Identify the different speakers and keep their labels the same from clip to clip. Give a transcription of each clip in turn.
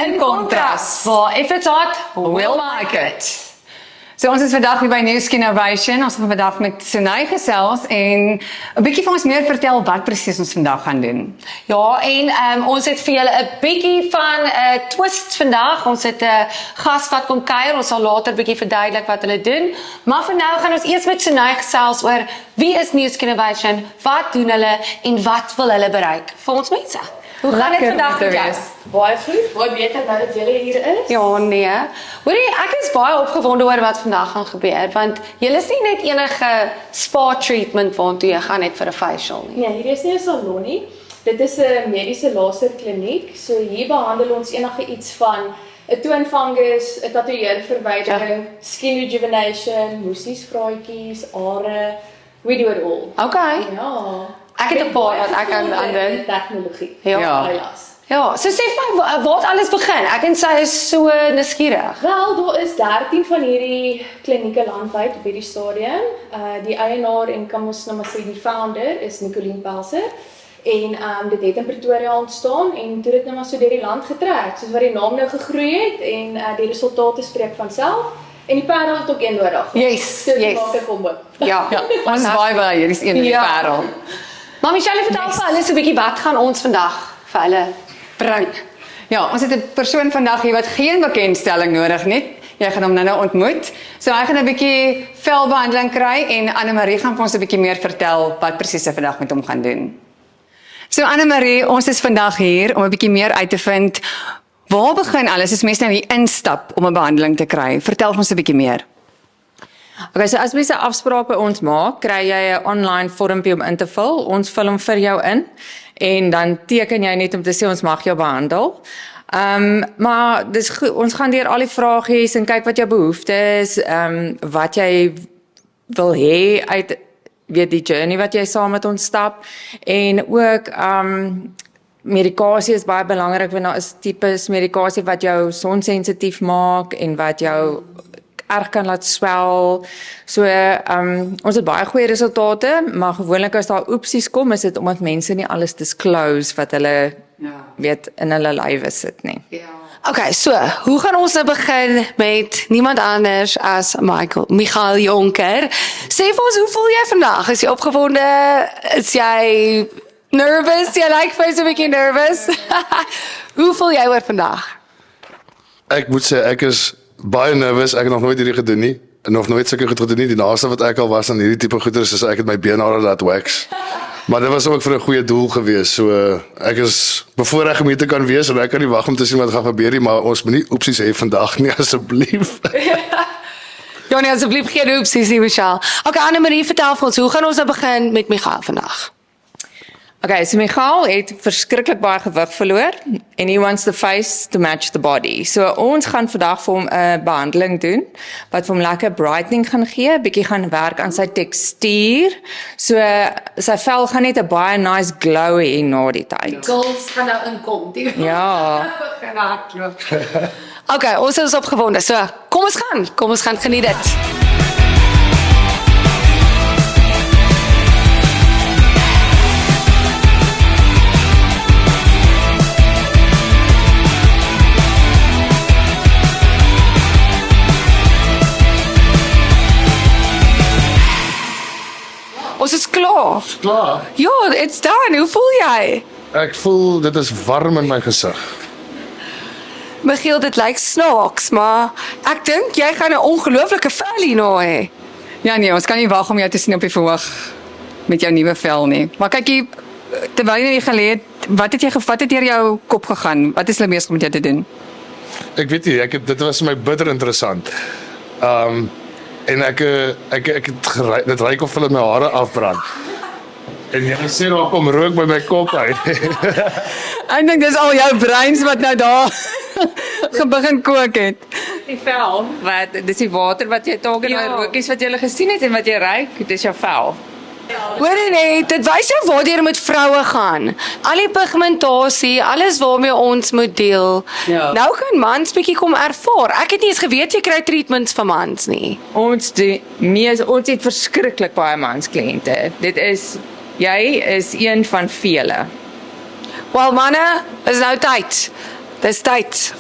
Speaker 1: in kontras.
Speaker 2: Well, if it's hot, we'll like it.
Speaker 1: So ons is vandag hier by New Skin Innovation. Ons gaan vandag met Sunay gesels en 'n bietjie vir ons meer vertel wat presies ons vandag gaan doen.
Speaker 2: Ja, en ons het vir julle 'n bietjie van 'n twist vandag. Ons het 'n gas wat kom kuier. Ons sal later bietjie verduidelik wat hulle doen. Maar vir nou gaan ons eers met Sunay gesels oor wie is New Skin Innovation, wat doen hulle en wat wil hulle bereik vir ons mense. Hoe gaan dit vandag met jou?
Speaker 3: Baie goed, baie beter nou dat julle hier is.
Speaker 2: Ja, nee. Hoorie, ek is baie opgewonde oor wat vandag gaan gebeur, want julle is nie net enige spa treatment waartoe jy gaan net vir 'n facial nie.
Speaker 3: Nee, hier is nie 'n salon nie. Dit is 'n mediese laserkliniek. So hier behandel ons enige iets van 'n toonfungus, 'n tatoeëerverwydering, skin rejuvenation, moesies, vraatjies, are, we do it all.
Speaker 2: Okay.
Speaker 3: Ja.
Speaker 2: Ek het 'n paar wat ek aan doen.
Speaker 3: Tegnologie.
Speaker 2: Ja.
Speaker 3: Helaas.
Speaker 2: Ja, so sê vir my, waar het alles begin? Ek en sy is so nuuskierig.
Speaker 3: Wel, daar is 13 van hierdie klinieke landwyd op hierdie stadium. Die eienaar en kan ons nou maar sê die founder is Nicoline Pelser. En dit het in Pretoria ontstaan en toe dit nou maar so deur die land getrek, soos wat die naam nou gegroei het en die resultate spreek van self. En die parel het ook een nodig.
Speaker 2: Yes,
Speaker 3: So die
Speaker 2: yes.
Speaker 3: maak 'n combo.
Speaker 2: Ja,
Speaker 1: Ons is baie bly, hier is een in die parel.
Speaker 2: Maar Michelle, vertel vir hulle so 'n bietjie wat gaan ons vandag vir hulle bring.
Speaker 1: Ja, ons het 'n persoon vandag hier wat geen bekendstelling nodig het. Jy gaan hom nou ontmoet. So hy gaan 'n bietjie velbehandeling kry en Anne-Marie gaan vir ons 'n bietjie meer vertel wat presies sy vandag met hom gaan doen. So Anne-Marie, ons is vandag hier om 'n bietjie meer uit te vind. Waar begin alles as mense nou hier instap om 'n behandeling te kry? Vertel ons 'n bietjie meer.
Speaker 4: Okay, so as mense 'n afspraak by ons maak, kry jy 'n online vormpie om in te vul. Ons vul hom vir jou in en dan teken jy net om te sê ons mag jou behandel. Maar dis goed, ons gaan deur al die vragies en kyk wat jou behoeftes is, wat jy wil hê uit weet die journey wat jy saam met ons stap en ook medikasie is baie belangrik want daar is tipes medikasie wat jou sonsensitief maak en wat jou erg kan laat swel. So ons het baie goeie resultate, maar gewoonlik as daar oepsies kom, is dit omdat mense nie alles disclose wat hulle weet in hulle lywe sit nie.
Speaker 2: Okay, so, hoe gaan ons nou begin met niemand anders as Michael Jonker? Sê vir ons, hoe voel jy vandag? Is jy opgewonde? Is jy nervous? Jy lyk vir so 'n bietjie nervous. Hoe voel jy oor vandag?
Speaker 5: Ek moet sê ek is baie nervous. Ek het nog nooit hierdie gedoen nie. Nog nooit sulke goed gedoen nie. Die naaste wat ek al was aan hierdie tipe goeders is ek het my beenhare laat wax. Maar dit was ook vir 'n goeie doel gewees. So ek is bevoorreg om hier te kan wees en ek kan nie wag om te sien wat gaan gebeur nie, maar ons moenie oepsies hê vandag nie asseblief.
Speaker 2: Ja nee, asseblief geen oepsies nie, Michelle. Okay, Anne-Marie, vertel vir ons, hoe gaan ons nou begin met Michael vandag?
Speaker 4: Okay, so Michael het verskriklik baie gewig verloor en he wants the face to match the body. So ons gaan vandag vir hom 'n behandeling doen wat vir hom lekker brightening gaan gee, bietjie gaan werk aan sy tekstuur. So sy vel gaan net 'n baie nice glow hê na die tyd.
Speaker 3: Girls gaan nou inkom.
Speaker 4: Ja.
Speaker 2: Okay, ons is opgewonde. So, kom ons gaan geniet dit. Ons is klaar.
Speaker 5: Klaar.
Speaker 2: Ja, it's done. Hoe voel jy?
Speaker 5: Ek voel dit is warm in my gesig.
Speaker 2: Michiel, dit lyk snaaks, maar ek dink jy gaan 'n ongelooflike vel hierna hê.
Speaker 1: Ja nee, ons kan nie wag om jou te sien op die verhoog met jou nuwe vel nie. Maar kyk hier, terwyl jy hier gelê het, wat het deur jou kop gegaan? Wat is hulle besig om met jou te doen?
Speaker 5: Ek weet nie, dit was my bitter interessant. En ek het dit ryk of hulle my hare afbrand. En jy sê daar kom rook by my kop uit.
Speaker 1: Ek dink dis al jou breins wat nou daar begin kook het.
Speaker 4: Die vel, dis die water wat jy talk en daai rookies wat jy gesien het en wat jy ruik, dis jou vel.
Speaker 2: Hoor net, dit wys jou waartoe met vroue gaan. Al die pigmentasie, alles waarmee ons moet deel.
Speaker 4: Ja.
Speaker 2: Nou kan mans bietjie kom ervaar. Ek het nie eens geweet jy kry treatments vir mans nie.
Speaker 4: Ons het verskriklik baie manskliënte. Jy is een van vele.
Speaker 2: Wel manne, is nou tyd. Dis tyd.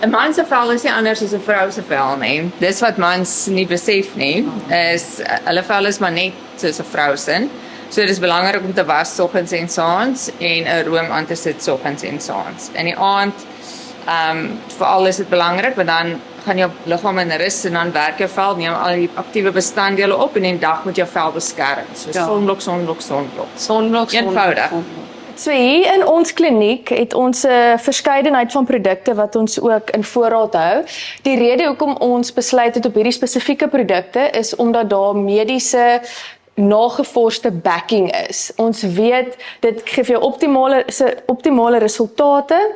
Speaker 4: 'n man se vel is nie anders as 'n vrou se vel nie. Dis wat mans nie besef nie, is hulle vel is maar net soos 'n vrou se. So dit is belangrik om te was soggens en saans en 'n room aan te sit soggens en saans. In die aand, veral is dit belangrik, want dan gaan jou liggaam in rus en dan werk jou vel, neem al die aktiewe bestanddele op en in die dag moet jou vel beskerm. So sonblok, sonblok, sonblok.
Speaker 2: Sonblok,
Speaker 4: Eenvoudig.
Speaker 3: So hier in ons kliniek het ons 'n verskeidenheid van produkte wat ons ook in voorraad hou. Die rede hoekom ons besluit het op hierdie spesifieke produkte is omdat daar mediese nagevorsde backing is. Ons weet dit gee vir jou optimale resultate.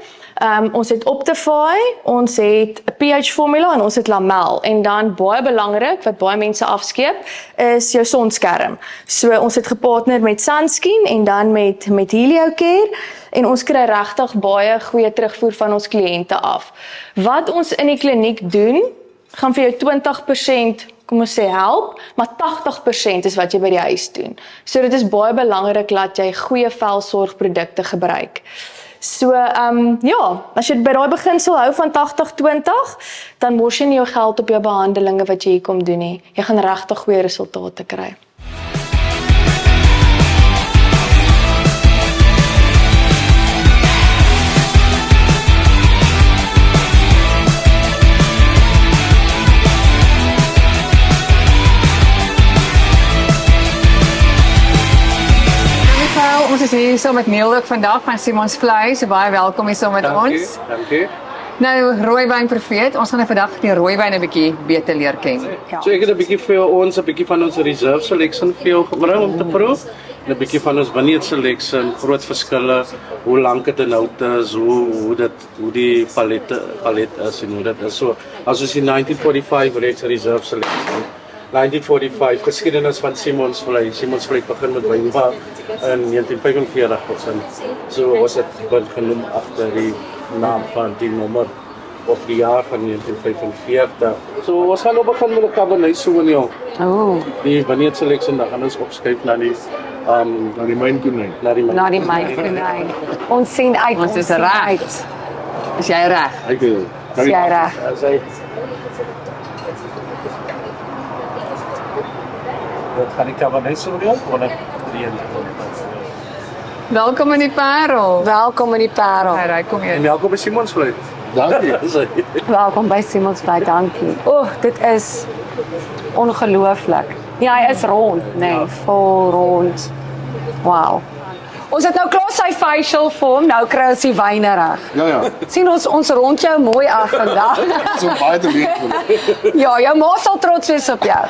Speaker 3: Ons het Optify, ons het 'n pH formule en ons het Lamel. En dan baie belangrik wat baie mense afskeep is jou sonskerm. So ons het gepartner met Sunscreen en dan met HelioCare en ons kry regtig baie goeie terugvoer van ons kliënte af. Wat ons in die kliniek doen, gaan vir jou 20% kom ons sê help, maar 80% is wat jy by die huis doen. So dit is baie belangrik dat jy goeie velsorgprodukte gebruik. So ja, as jy by daai beginsel hou van 80-20, dan mors jy nie jou geld op jou behandelinge wat jy hier kom doen nie. Jy gaan regtig goeie resultate kry.
Speaker 1: Ons is hier so met Neil ook vandag van Simons Vleis. So baie welkom hier so met ons.
Speaker 6: Dankie.
Speaker 1: Nou, rooiwyn profeet. Ons gaan nou vandag die rooiwyn 'n bietjie beter leer ken.
Speaker 6: So ek het 'n bietjie van ons reserve selection vir jou gebring om te proe. En 'n bietjie van ons vineyard selection, groot verskille, hoe lank dit en oud is, hoe die palet is en hoe dit is. So as ons die 1945 reserve selection. 1945 geskiedenis van Simons Vleis. Simons Vleis begin met wynbouw in 1945%. So was dit genoem agter die naam van die nommer of die jaar van 1945. So ons gaan begin met 'n Cabernet Sauvignon. Die vineyard selection, dan gaan ons opskuif na die mynkonyn.
Speaker 2: Na die mynkonyn. Ons sien uit.
Speaker 1: Ons is reg. Is jy reg?
Speaker 6: Ek wil.
Speaker 2: Is jy reg?
Speaker 6: Dit gaan die Cabernet Sauvignon worden.
Speaker 1: Welkom in die Parel.
Speaker 2: Welkom in die Parel.
Speaker 1: Hy kom
Speaker 6: En
Speaker 1: hier.
Speaker 6: welkom by Simons Vleis. Dankie.
Speaker 2: Welkom by Simons Vleis, dankie. Dit is ongelooflik. Ja, hy is rond, nee, vol rond. Wow. Ons het nou klaar sy facial vorm, nou kry ons die wyne reg.
Speaker 5: Ja.
Speaker 2: Sien ons rond jou mooi af vandag.
Speaker 5: So baie te leer.
Speaker 2: Ja, jou ma sal trots wees op jou.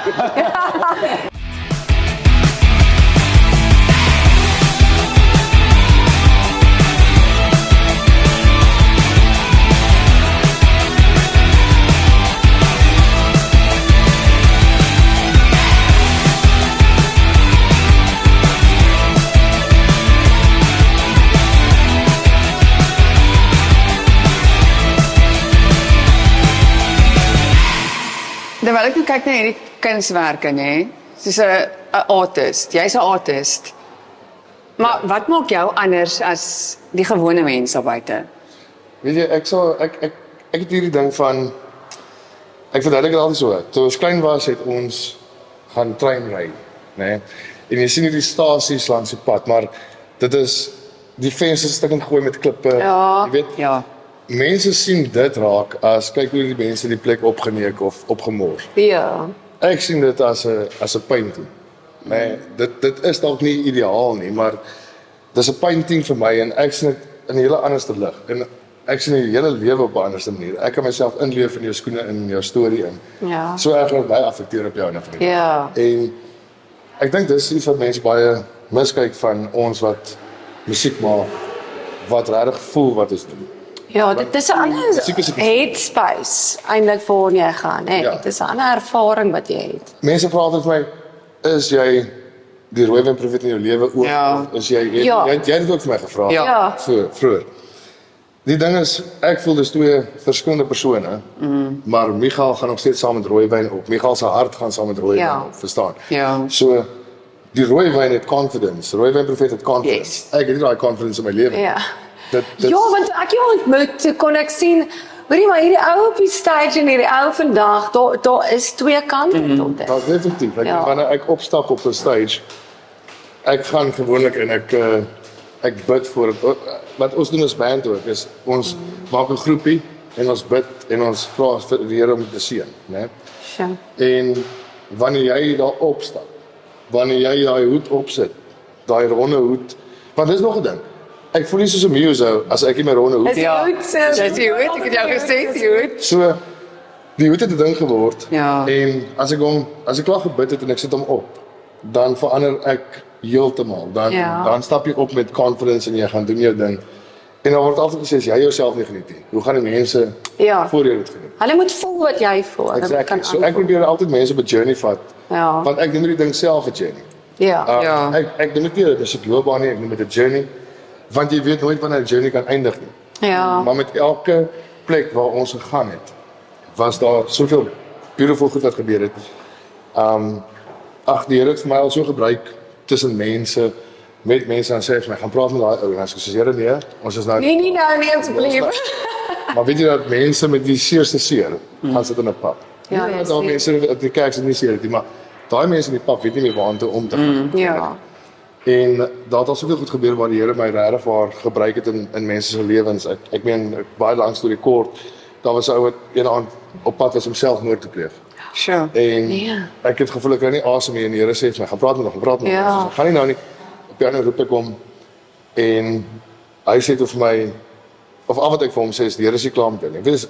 Speaker 1: Terwyl ek nou kyk na hierdie kunswerke, nê? Soos 'n artist. Jy's 'n artist. Maar wat maak jou anders as die gewone mens daar buite?
Speaker 5: Weet jy, ek het hierdie ding van ek verduidelik dit altyd so. Toe ons klein was, het ons gaan trein ry, né? En jy sien hierdie stasies langs die pad, maar dit is die vensters stukkend gooi met klippe.
Speaker 1: Ja,
Speaker 5: Jy weet,
Speaker 1: ja.
Speaker 5: mense sien dit raak as kyk hoe die mense die plek opgeneek of opgemors.
Speaker 2: Ja.
Speaker 5: Ek sien dit as 'n painting. Nee, dit is dalk nie ideaal nie, maar dis 'n painting vir my en ek sien dit in 'n hele anderste lig. En ek sien die hele lewe op 'n anderste manier. Ek kan myself inleef in jou skoene in jou storie in.
Speaker 2: Ja.
Speaker 5: So erg dat baie affekteer op jou en van.
Speaker 2: Ja.
Speaker 5: En ek dink dis iets wat mense baie miskyk van ons wat musiek maak, wat regtig voel wat ons doen.
Speaker 2: Ja, dit is 'n ander headspace eintlik waar jy gaan, hè.
Speaker 5: Ja.
Speaker 2: Dit is 'n ander ervaring wat jy het.
Speaker 5: Mense vra altyd vir my, is jy die rooiwyn profeet in jou lewe ook?
Speaker 1: Ja.
Speaker 5: Of is jy
Speaker 2: Ja.
Speaker 5: jy het dit ook vir my gevra?
Speaker 2: Ja.
Speaker 5: Vroeër. Die ding is, ek voel dis twee verskillende persone, maar Michael gaan nog steeds saam met rooiwyn op. Michael se hart gaan saam met rooiwyn
Speaker 2: Ja.
Speaker 5: op, verstaan?
Speaker 1: Ja.
Speaker 5: So die rooiwyn het confidence. Rooiwyn profeet het confidence.
Speaker 1: Yes.
Speaker 5: Ek het nie daai confidence in my lewe.
Speaker 2: Ja.
Speaker 5: Dit
Speaker 2: Ja, want ek jou ontmoet, toe kon ek sien Hoorie, maar hierdie ou op die stage en hierdie ou vandag, daar is twee kante tot dit.
Speaker 5: Dat is definitief. Wanneer ek opstap op 'n stage, ek gaan gewoonlik en ek bid voor het. Wat ons doen as band ook, is ons maak 'n groepie en ons bid en ons vra vir die Here om te seën, né?
Speaker 2: Sure.
Speaker 5: En wanneer jy daar opstap, wanneer jy daai hoed opsit, daai ronde hoed, want dis nog 'n ding. Ek voel nie soos 'n muso as ek nie my ronde hoed.
Speaker 2: Is die hoed
Speaker 1: Dis die hoed, ek het jou gesê, die hoed.
Speaker 5: So die hoed het 'n ding geword.
Speaker 1: Ja.
Speaker 5: En as ek klaar gebid het en ek sit hom op, dan verander ek heeltemal. Dan stap jy op met confidence en jy gaan doen jou ding. En dan word altyd gesê as jy jouself nie geniet nie, hoe gaan die mense voor jou dit geniet?
Speaker 2: Hulle moet voel wat jy voel.
Speaker 5: Exactly. So ek probeer altyd mense op 'n journey vat.
Speaker 2: Ja.
Speaker 5: Want ek doen die ding self 'n journey.
Speaker 2: Ja.
Speaker 5: Ek doen dit nie dis 'n loopbaan nie, ek noem dit 'n journey. Want jy weet nooit wanneer 'n journey kan eindig nie.
Speaker 2: Ja.
Speaker 5: Maar met elke plek waar ons gegaan het, was daar soveel beautiful goed wat gebeur het. Die Here het vir my al so gebruik tussen mense, met mense en sê vir my, gaan praat met daai ou en as ek sê Here nee, ons is nou
Speaker 2: Nee, nou nie asseblief.
Speaker 5: Maar weet jy dat mense met die seerste seer gaan sit in 'n pub.
Speaker 2: Ja,
Speaker 5: Ja,
Speaker 2: yes,
Speaker 5: daar mense wat die kerk se nie seer het nie, maar daai mense in die pub weet nie meer waartoe om te gaan.
Speaker 2: Ja.
Speaker 5: En daar het al soveel goed gebeur waar die Here my regtig waar gebruik het in mense se lewens. Ek meen baie lank storie kort. Daar was 'n ou wat een aand op pad was om selfmoord te pleeg.
Speaker 1: Sure.
Speaker 5: En ek het gevoel ek kry nie asem meer en die Here sê vir my, gaan praat met hom, praat met hom.
Speaker 2: Ja.
Speaker 5: Ek gaan nie nou nie. Op die ander roep ek hom en hy sê tot vir my of al wat ek vir hom sê is die Here is nie klaar met jou nie. Dis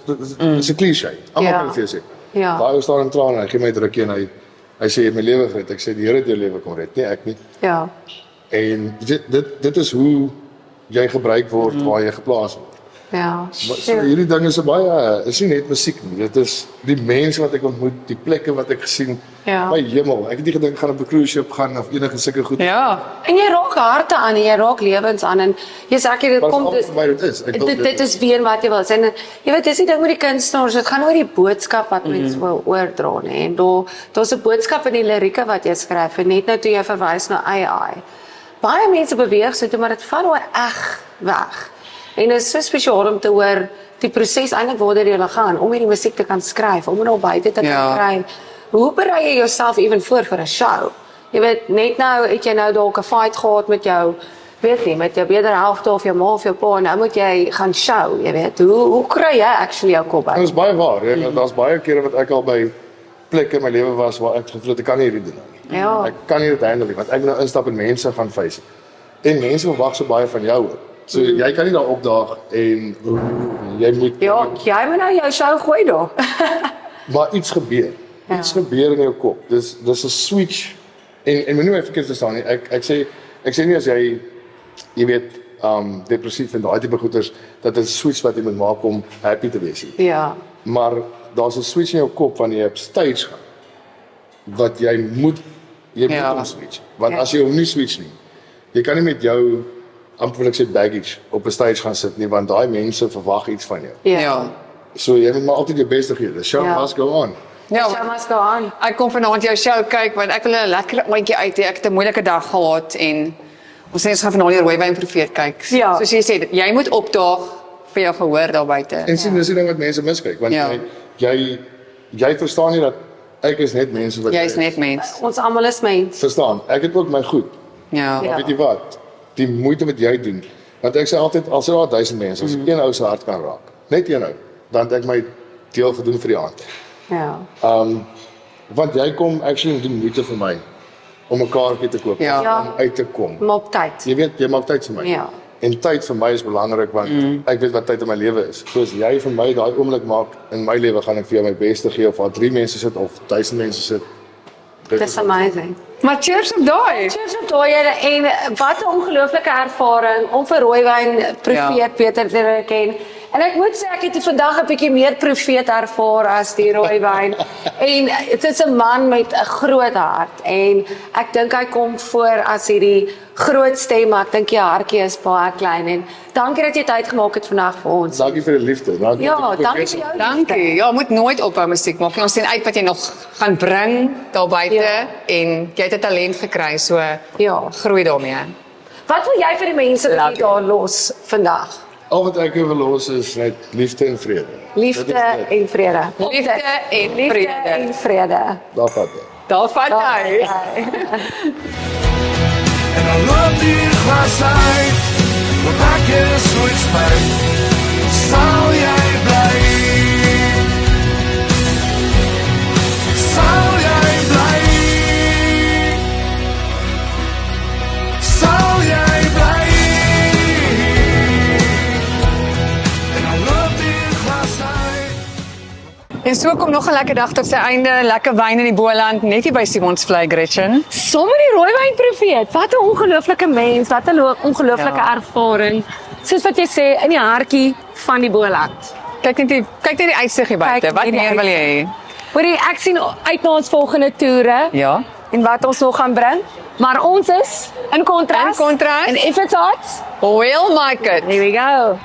Speaker 5: 'n cliché. Almal kan dit vir jou sê.
Speaker 2: Ja.
Speaker 5: Daai ou staan in trane en hy gee my 'n drukkie en hy sê jy het my lewe gered. Ek sê die Here het jou lewe kom red, nie ek nie.
Speaker 2: Ja.
Speaker 5: En dit is hoe jy gebruik word waar jy geplaas word.
Speaker 2: Ja.
Speaker 5: So hierdie ding is baie is nie net musiek nie. Dit is die mense wat ek ontmoet, die plekke wat ek gesien.
Speaker 2: Ja.
Speaker 5: My hemel, ek het nie gedink ek gaan op 'n cruise ship gaan of enige sulke goed.
Speaker 1: Ja.
Speaker 2: En jy raak harte aan en jy raak lewens aan en jy's ek dit
Speaker 5: Maar
Speaker 2: kom
Speaker 5: dis vir my dit is. Ek wil
Speaker 2: dit is weer wat jy wil sê. En jy weet dis die ding met die kunstenaars, dit gaan oor die boodskap wat mense wil oordra, nê. En daar's 'n boodskap in die lirieke wat jy skryf en net nou toe jy verwys na AI. Baie mense beweeg so toe, maar dit val oor eg weg. En dit is so spesiaal om te hoor die proses eintlik waartoe jy gaan om hierdie musiek te kan skryf, om dit al buite te kan kry. Hoe berei jy jouself ewen voor vir 'n show? Jy weet, net nou het jy nou dalk 'n fight gehad met jou, weet nie, met jou beter helfte of jou ma of jou pa en nou moet jy gaan show, jy weet. Hoe kry jy actually jou kop
Speaker 5: Dit
Speaker 2: uit?
Speaker 5: is baie waar, ja. Daar's baie kere wat ek al by plekke in my lewe was waar ek gevoel het ek kan nie hierdie doen nie.
Speaker 2: Ja.
Speaker 5: Ek kan nie dit handle nie, want ek moet nou instap en mense gaan face. En mense verwag so baie van jou ook. So jy kan nie daar opdaag en jy moet
Speaker 2: Ja, jy moet nou jou show gooi daar.
Speaker 5: maar iets gebeur. Iets gebeur in jou kop. Dis 'n switch. En moenie my verkeerd verstaan nie. Ek sê nie as jy weet depressief en daai tipe goeters dat dit 'n switch wat jy moet maak om happy te wees nie.
Speaker 2: Ja.
Speaker 5: Maar daar's 'n switch in jou kop wanneer jy op stage gaan wat jy moet hom switch. Want as jy hom nie switch nie, jy kan nie met jou amper wil ek sê baggage op 'n stage gaan sit nie, want daai mense verwag iets van jou.
Speaker 1: Ja.
Speaker 5: So jy moet maar altyd jou bes gee. The show must go on.
Speaker 1: Ja,
Speaker 2: Show must go on.
Speaker 1: ek kom vanaand jou show kyk want ek wil 'n lekker aandjie uit hê. Ek het 'n moeilike dag gehad en ons sê ons gaan vanaand die Rooiwyn Profeet kyk.
Speaker 2: Ja.
Speaker 1: Soos jy sê, jy moet opdaag vir jou gehoor daar buite.
Speaker 5: En sien dis die ding wat mense miskyk, want jy verstaan nie dat ek is net mense wat
Speaker 1: Jy's net mens.
Speaker 2: Ons almal is mens.
Speaker 5: verstaan. Ek het ook my goed.
Speaker 1: Ja.
Speaker 5: Maar weet jy wat? Die moeite wat jy doen. Want ek sê altyd as daar 1000 mense, as ek een ou se hart kan raak, net een ou, dan het ek my deel gedoen vir die aand.
Speaker 2: Ja.
Speaker 5: Want jy kom actually doen moeite vir my om 'n kaartjie te koop,
Speaker 1: Ja.
Speaker 5: om uit te kom.
Speaker 2: Maar op tyd.
Speaker 5: Jy weet, jy maak tyd vir my.
Speaker 2: Ja.
Speaker 5: En tyd vir my is belangrik want ek weet wat tyd in my lewe is. So as jy vir my daai oomblik maak in my lewe, gaan ek vir jou my beste gee of waar 3 mense sit of 1000 mense sit.
Speaker 2: Dis amazing.
Speaker 1: Maar cheers op daai.
Speaker 2: Cheers op daai en wat 'n ongelooflike ervaring om vir Rooiwyn Profeet beter te leer ken. En ek moet sê ek het vandag 'n bietjie meer profeet ervaar as die Rooiwyn. En dit is 'n man met 'n groot hart en ek dink hy kom voor as hierdie groot stem, maar ek dink die hartjie is baie klein en dankie dat jy tyd gemaak het vandag vir ons.
Speaker 5: Dankie vir die liefde. Dankie.
Speaker 2: Ja, dankie vir jou.
Speaker 1: Dankie. Ja, moet nooit ophou musiek maak. Ons sien uit wat jy nog gaan bring daar buite en jy het 'n talent gekry, so
Speaker 2: Ja.
Speaker 1: groei daarmee.
Speaker 2: Wat wil jy vir die mense wat jy daar los vandag?
Speaker 5: Al wat ek wil los is net liefde en vrede.
Speaker 2: Liefde en vrede.
Speaker 1: Liefde en
Speaker 2: Liefde
Speaker 1: vrede.
Speaker 2: en vrede.
Speaker 5: Daar vat dit.
Speaker 1: Daar vat hy.
Speaker 7: En dan loop die glas uit, want ek is nooit spyt. Sal jy bly? Sal jy bly? Sal jy bly? En dan loop die glas uit.
Speaker 1: En so kom nog 'n lekker dag tot sy einde, lekker wyn in die Boland, net hier by Simonsvlei, Gretchen.
Speaker 2: Sommer die rooiwyn profeet. Wat 'n ongelooflike mens, wat 'n ongelooflike ervaring. Soos wat jy sê, in die hartjie van die Boland.
Speaker 1: Kyk net die uitsig hier buite.
Speaker 2: Kyk
Speaker 1: Wat
Speaker 2: net die
Speaker 1: meer wil jy hê?
Speaker 2: Hoorie, ek sien uit na ons volgende toere
Speaker 1: Ja.
Speaker 2: en wat ons nog gaan bring. Maar ons is in kontras.
Speaker 1: In kontras.
Speaker 2: En if it's hot,
Speaker 1: We'll make it.
Speaker 2: here we go.